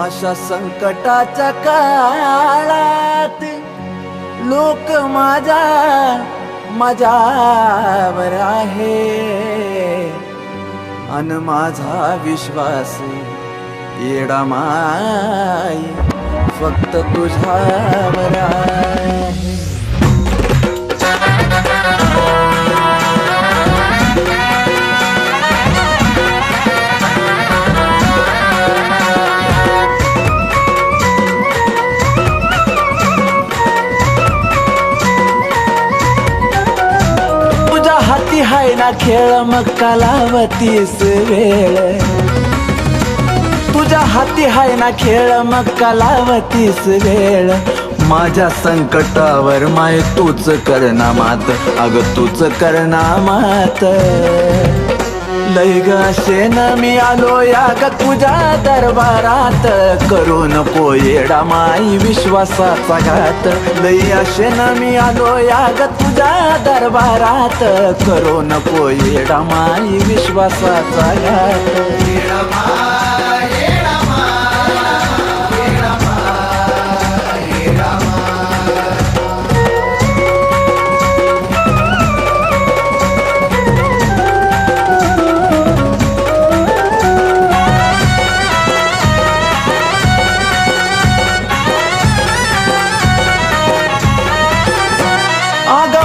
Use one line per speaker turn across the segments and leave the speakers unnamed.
अशा संकटाच्या काळात लोक माझ्यावर आहे अन माझा विश्वास येडा माई फक्त तुझ्यावर आहे. हाती हाय ना खेळ मग कालावतीस वेळ, तुझ्या हाती हाय ना खेळ मग कालावतीस वेळ. माझ्या संकटावर माय तूच करना मात, अग तूच करना मात. लय ग शेन मी आलो या ग तुझ्या दरबारात, करू नको येडा माई विश्वासाचा घात. लय शेन मी आलो या ग तुझ्या दरबारात, करू नको येडा माई विश्वासाचा घात.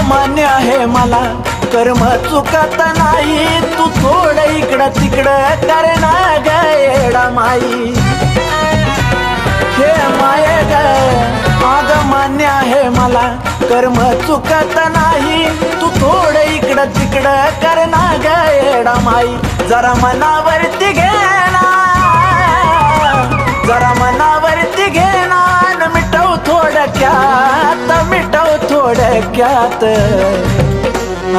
मान्य आहे मला कर्म चुकत नाही, तू थोडं इकडं तिकडं करना ग येडा माई. हे माये ग आग मान्य आहे मला कर्म चुकत नाही, तू थोडं इकडं तिकडं करना ग येडा माई. जरा मनावरती घेना, जरा मनावरती घेना, मिटव थोडक्यात, मिटव थोडक्यात.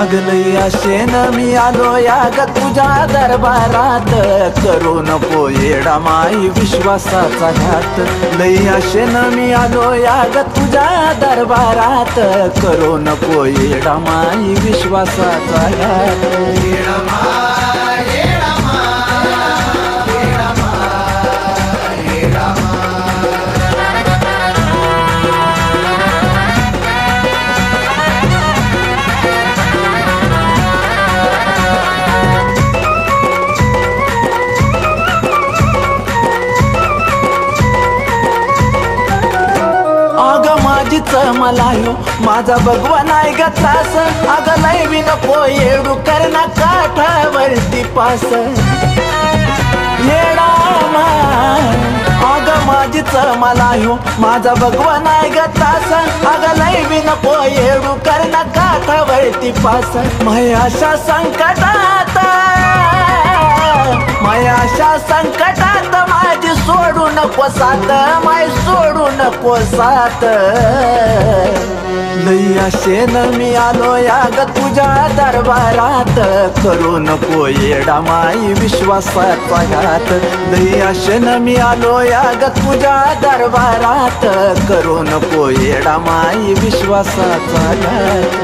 अगलई शेन मी आलो या ग तुझ्या दरबारात, करू नको येडा माई विश्वासाचा घात. लई शेन मी आलो या ग तुझ्या दरबारात, करू नको येडा माई विश्वासाचा घात. माझीच मला यो माझा भगवान आहे ग तास, अग लय बी नको येडू करना काठावरती पास. येडा अग माझीच मला यो माझा भगवान आहे ग तास, अग लय बी नको येडू करना काठावरती पास. अशा संकटात, अशा संकटात माझी सोडू नको साथ, माय सोडू नको साथ. लई शेन मी आलो या ग तुझ्या दरबारात, करू नको येडा माई विश्वासाचा घात. लई शेन मी आलो या ग तुझ्या दरबारात, करू नको येडा माई विश्वासाचा घात.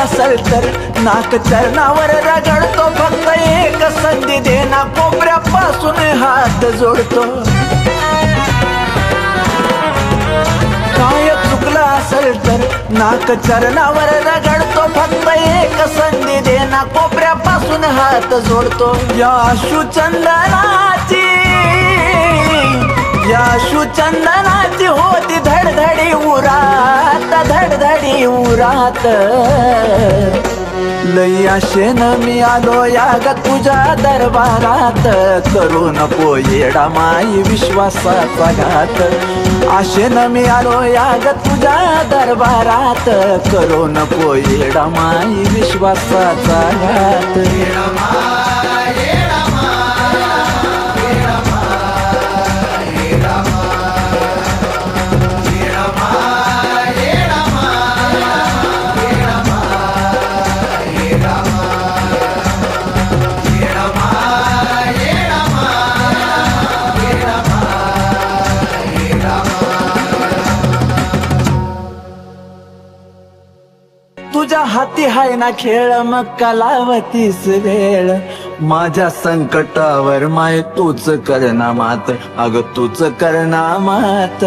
असल तर नाक चरणावर रगडतो, फक्त एक संधी देना कोपऱ्यापासून हात जोडतो. काय चुकलं असल तर नाक चरणावर रगडतो, फक्त एक संधी देना कोपऱ्यापासून हात जोडतो. या चंदनाची, या चंदनाची होती धडधडी उरात, धडधडी उरात. लई शेन मी आलो या ग तुझ्या दरबारात, करू नको येडा माई विश्वासाचा घात. आशेन मी आलो या ग तुझ्या दरबारात, करू नको येडा माई विश्वासाचा घात. तुझ्या हाती हाय ना खेळ, मग का लावतीस वेळ. माझ्या संकटावर माय तूच करना मात, अग तूच करना मात.